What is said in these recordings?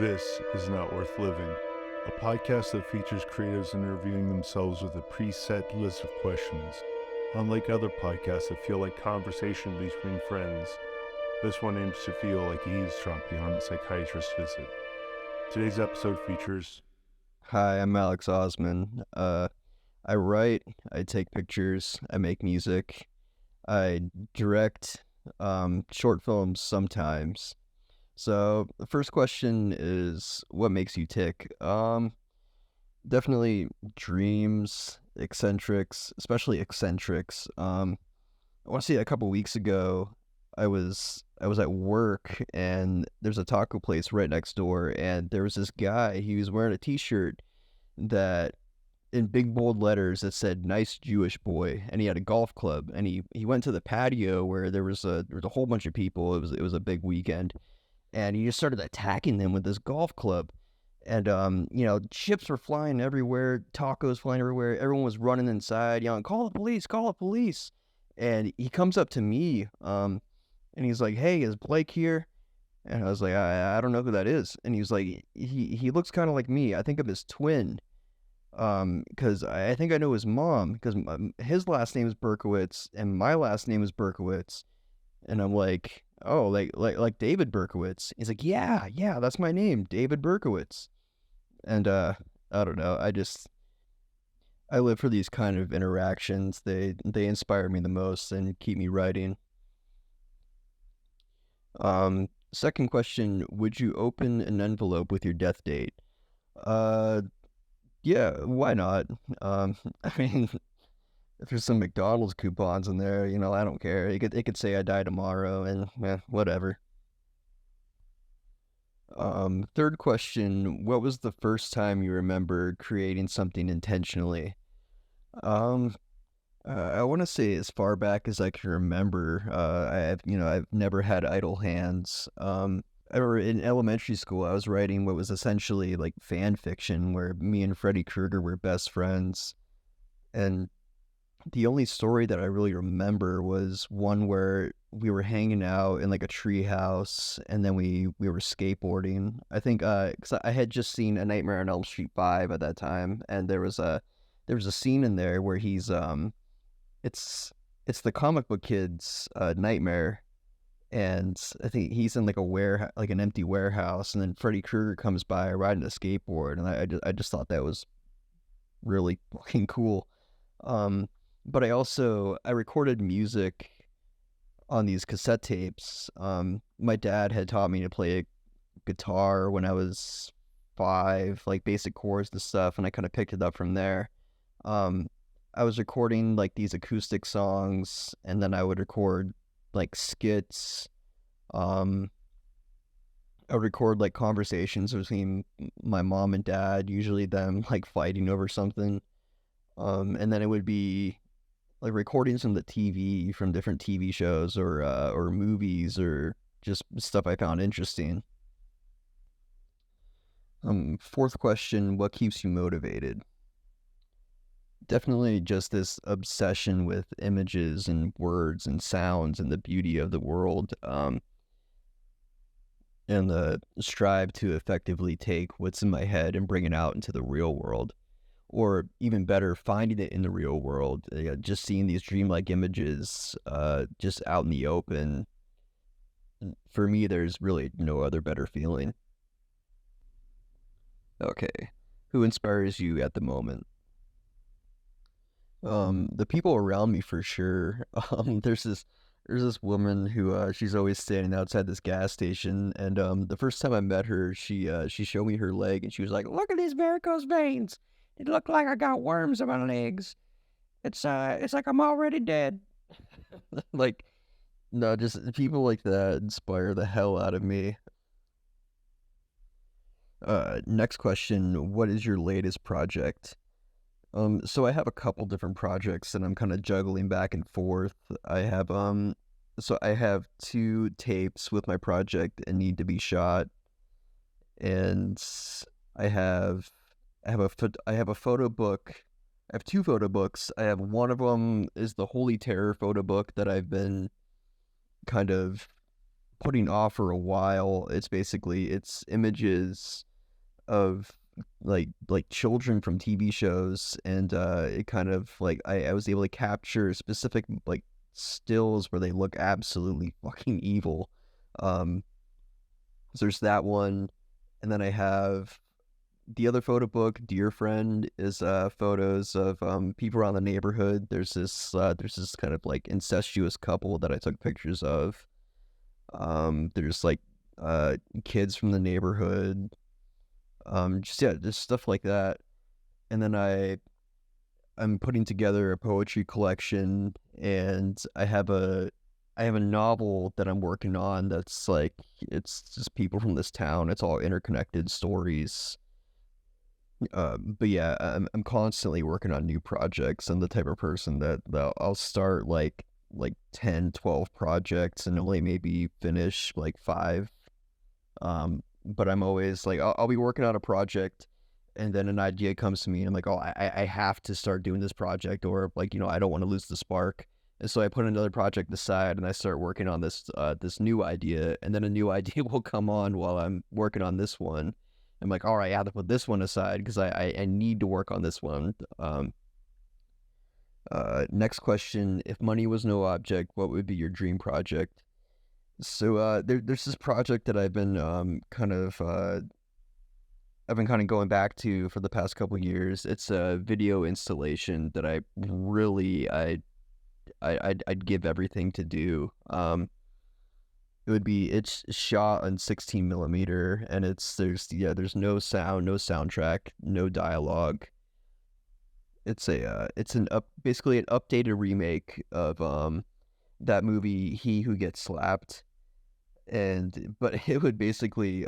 This is Not Worth Living, a podcast that features creatives interviewing themselves with a preset list of questions. Unlike other podcasts that feel like conversation between friends, this one aims to feel like eavesdropping on a psychiatrist's visit. Today's episode features... Hi, I'm Alex Osman. I write, I take pictures, I make music, I direct short films sometimes. So the first question is, what makes you tick? Definitely dreams, eccentrics, especially eccentrics. I want to say a couple weeks ago, I was at work and there's a taco place right next door, and there was this guy. He was wearing a T-shirt that in big bold letters that said "nice Jewish boy," and he had a golf club, and he went to the patio where there was a whole bunch of people. It was a big weekend, and he just started attacking them with this golf club. And chips were flying everywhere, tacos flying everywhere. Everyone was running inside, yelling, "Call the police! Call the police!" And he comes up to me, and he's like, "Hey, is Blake here?" And I was like, I don't know who that is." And he was like, he looks kind of like me. I think I'm his twin. Because I think I know his mom, because his last name is Berkowitz and my last name is Berkowitz. And I'm like, oh, like David Berkowitz. He's like, yeah, that's my name, David Berkowitz. And I don't know, I live for these kind of interactions. They inspire me the most and keep me writing. Second question, would you open an envelope with your death date? Yeah, why not? I mean, if there's some McDonald's coupons in there, I don't care. It could say I die tomorrow, and whatever. Third question, what was the first time you remember creating something intentionally? I want to say as far back as I can remember. I've never had idle hands. I remember in elementary school, I was writing what was essentially like fan fiction where me and Freddy Krueger were best friends. And the only story that I really remember was one where we were hanging out in like a tree house, and then we were skateboarding. I think because I had just seen A Nightmare on Elm Street 5 at that time, and there was a scene in there where it's the comic book kid's nightmare, and I think he's in like like an empty warehouse, and then Freddy Krueger comes by riding a skateboard, and I just thought that was really fucking cool. But I recorded music on these cassette tapes. My dad had taught me to play guitar when I was 5, like basic chords and stuff, and I kind of picked it up from there. I was recording like these acoustic songs, and then I would record like skits. I would record like conversations between my mom and dad, usually them like fighting over something. And then it would be like recordings from the TV, from different TV shows or movies, or just stuff I found interesting. Fourth question, what keeps you motivated? Definitely just this obsession with images and words and sounds and the beauty of the world, and the strive to effectively take what's in my head and bring it out into the real world. Or even better, finding it in the real world, just seeing these dreamlike images just out in the open. For me, there's really no other better feeling. Okay, who inspires you at the moment? The people around me for sure. There's this woman who she's always standing outside this gas station, and the first time I met her, she showed me her leg, and she was like, "Look at these varicose veins. It looked like I got worms in my legs. It's like I'm already dead." Like, no, just people like that inspire the hell out of me. Next question, what is your latest project? So I have a couple different projects that I'm kind of juggling back and forth. I have 2 tapes with my project and need to be shot, and I have I have a photo book. I have 2 photo books. I have one of them is the Holy Terror photo book that I've been kind of putting off for a while. It's images of like children from TV shows, and it kind of like I was able to capture specific like stills where they look absolutely fucking evil. So there's that one, and then I have the other photo book, Dear Friend, is photos of people around the neighborhood. There's this kind of like incestuous couple that I took pictures of. There's like kids from the neighborhood. Just stuff like that. And then I'm putting together a poetry collection, and I have a novel that I'm working on that's like, it's just people from this town. It's all interconnected stories. But yeah, I'm constantly working on new projects. I'm the type of person that I'll start like 10, 12 projects and only maybe finish like 5. But I'm always like, I'll be working on a project, and then an idea comes to me, and I'm like, oh, I have to start doing this project, or like, I don't want to lose the spark. And so I put another project aside, and I start working on this new idea, and then a new idea will come on while I'm working on this one. I'm like, all right, I have to put this one aside because I need to work on this one. Next question: if money was no object, what would be your dream project? So there's this project that I've been kind of going back to for the past couple of years. It's a video installation that I'd give everything to do. It's shot on 16 millimeter, and there's no sound, no soundtrack, no dialogue. Basically an updated remake of that movie He Who Gets Slapped. But it would basically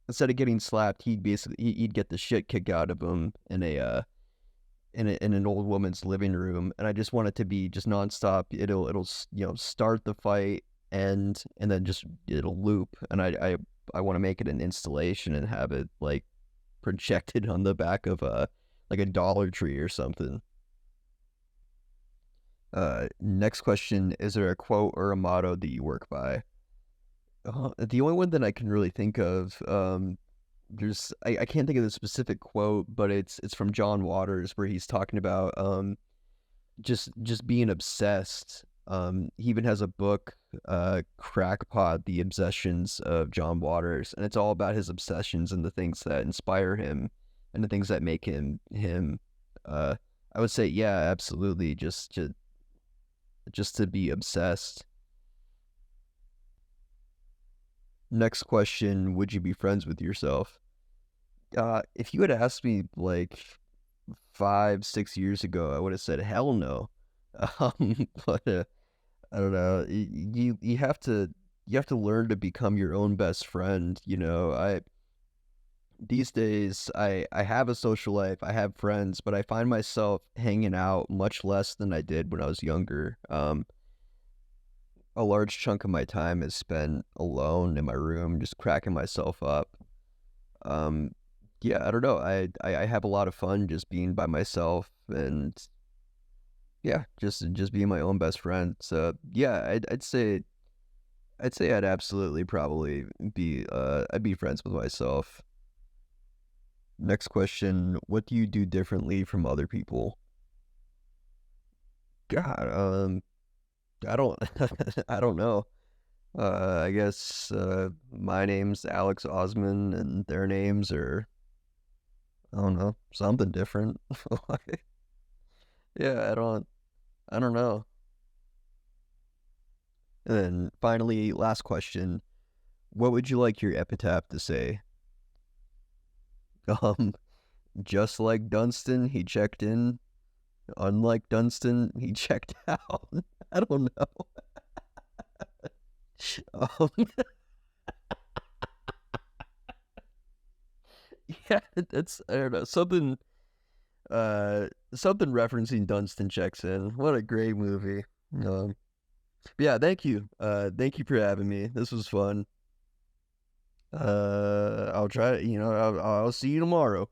instead of getting slapped, he'd get the shit kicked out of him in an old woman's living room. And I just want it to be just nonstop. It'll start the fight, and then just it'll loop. And I want to make it an installation and have it like projected on the back of like a Dollar Tree or something. Next question: is there a quote or a motto that you work by? The only one that I can really think of, I can't think of the specific quote, but it's from John Waters, where he's talking about just being obsessed. He even has a book, Crackpot: The Obsessions of John Waters, and it's all about his obsessions and the things that inspire him and the things that make him him. I would say, yeah, absolutely, just to be obsessed. Next question: would you be friends with yourself? If you had asked me like 5, 6 years ago, I would have said hell no. But I don't know. You have to learn to become your own best friend. These days I have a social life, I have friends, but I find myself hanging out much less than I did when I was younger. A large chunk of my time is spent alone in my room, just cracking myself up. Um, yeah, I don't know. I have a lot of fun just being by myself, and yeah, just being my own best friend. So yeah, I'd say I'd absolutely probably be I'd be friends with myself. Next question: what do you do differently from other people? God, I don't I don't know. I guess my name's Alex Osman, and their names are, I don't know, something different. Yeah, I don't know. And then finally, last question: what would you like your epitaph to say? Um, just like Dunstan, he checked in. Unlike Dunstan, he checked out. I don't know. Um, yeah, that's, I don't know, something referencing Dunstan checks in. What a great movie. Um, but yeah, thank you for having me. This was fun. I'll try. I'll see you tomorrow.